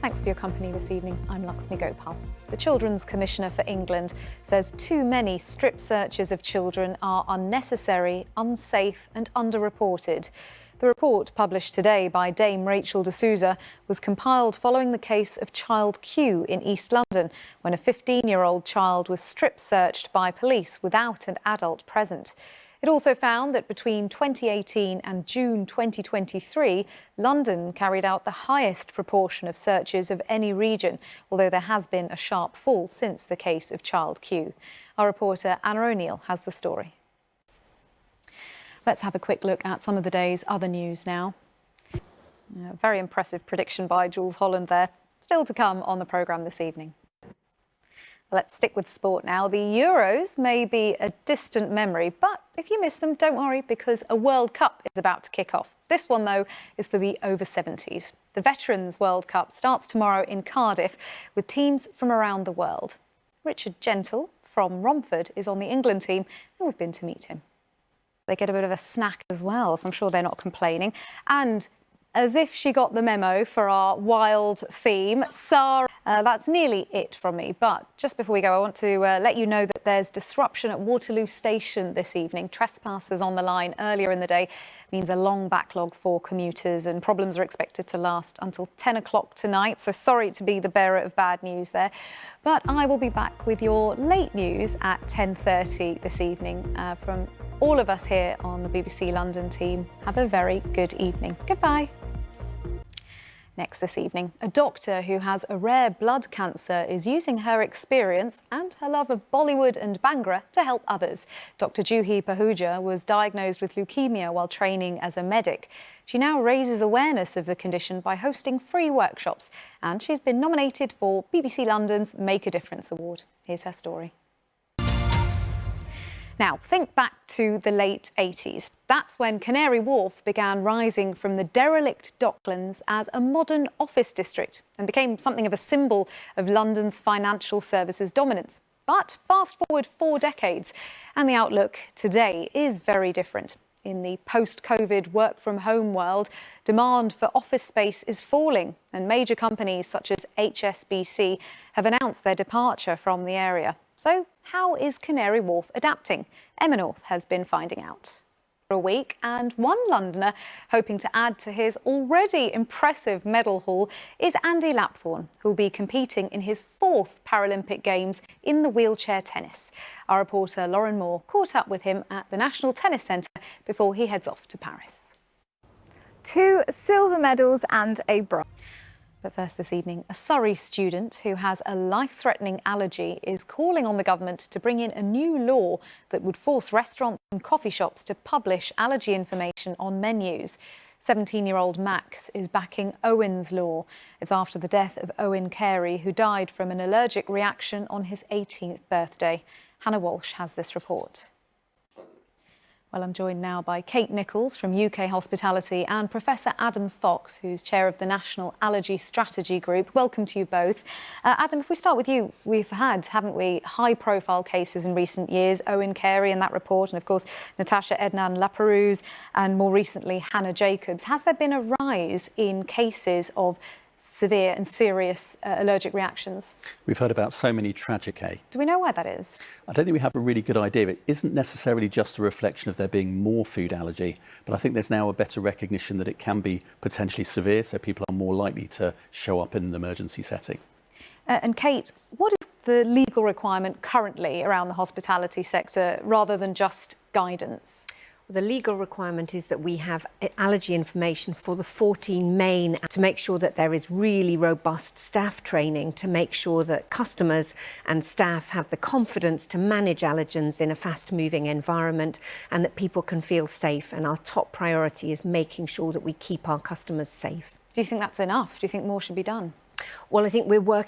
Thanks for your company this evening. I'm Luxmy Gopal. The Children's Commissioner for England says too many strip searches of children are unnecessary, unsafe and underreported. The report, published today by Dame Rachel de Souza, was compiled following the case of Child Q in East London, when a 15-year-old child was strip searched by police without an adult present. It also found that between 2018 and June 2023, London carried out the highest proportion of searches of any region, although there has been a sharp fall since the case of Child Q. Our reporter Anna O'Neill has the story. Let's have a quick look at some of the day's other news now. Very impressive prediction by Jules Holland there. Still to come on the programme this evening. Let's stick with sport now. The Euros may be a distant memory, but if you miss them, don't worry, because a World Cup is about to kick off. This one, though, is for the over-70s. The Veterans World Cup starts tomorrow in Cardiff with teams from around the world. Richard Gentle from Romford is on the England team, and we've been to meet him. They get a bit of a snack as well, so I'm sure they're not complaining. And as if she got the memo for our wild theme, Sarah, that's nearly it from me. But just before we go, I want to let you know that there's disruption at Waterloo Station this evening. Trespassers on the line earlier in the day means a long backlog for commuters, and problems are expected to last until 10 o'clock tonight. So sorry to be the bearer of bad news there. But I will be back with your late news at 10:30 this evening. From all of us here on the BBC London team, have a very good evening. Goodbye. Next this evening, a doctor who has a rare blood cancer is using her experience and her love of Bollywood and Bhangra to help others. Dr. Juhi Pahuja was diagnosed with leukemia while training as a medic. She now raises awareness of the condition by hosting free workshops, and she's been nominated for BBC London's Make a Difference Award. Here's her story. Now, think back to the late 80s. That's when Canary Wharf began rising from the derelict docklands as a modern office district and became something of a symbol of London's financial services dominance. But fast forward 4 decades, and the outlook today is very different. In the post-COVID work-from-home world, demand for office space is falling, and major companies such as HSBC have announced their departure from the area. So how is Canary Wharf adapting? Emma North has been finding out. For a week, and one Londoner hoping to add to his already impressive medal haul is Andy Lapthorne, who'll be competing in his 4th Paralympic Games in the wheelchair tennis. Our reporter Lauren Moore caught up with him at the National Tennis Centre before he heads off to Paris. 2 silver medals and a bronze. But first this evening, a Surrey student who has a life-threatening allergy is calling on the government to bring in a new law that would force restaurants and coffee shops to publish allergy information on menus. 17-year-old Max is backing Owen's law. It's after the death of Owen Carey, who died from an allergic reaction on his 18th birthday. Hannah Walsh has this report. Well, I'm joined now by Kate Nichols from UK Hospitality and Professor Adam Fox, who's chair of the National Allergy Strategy Group. Welcome to you both. Adam, if we start with you, we've had, haven't we, high-profile cases in recent years, Owen Carey in that report, and of course Natasha Ednan-Laperouse, and more recently Hannah Jacobs. Has there been a rise in cases of severe and serious allergic reactions? We've heard about so many tragic. Do we know why that is? I don't think we have a really good idea. It isn't necessarily just a reflection of there being more food allergy, but I think there's now a better recognition that it can be potentially severe, so people are more likely to show up in an emergency setting. And Kate, what is the legal requirement currently around the hospitality sector rather than just guidance? The legal requirement is that we have allergy information for the 14 main, to make sure that there is really robust staff training, to make sure that customers and staff have the confidence to manage allergens in a fast-moving environment and that people can feel safe. And our top priority is making sure that we keep our customers safe. Do you think that's enough? Do you think more should be done? Well, I think we're working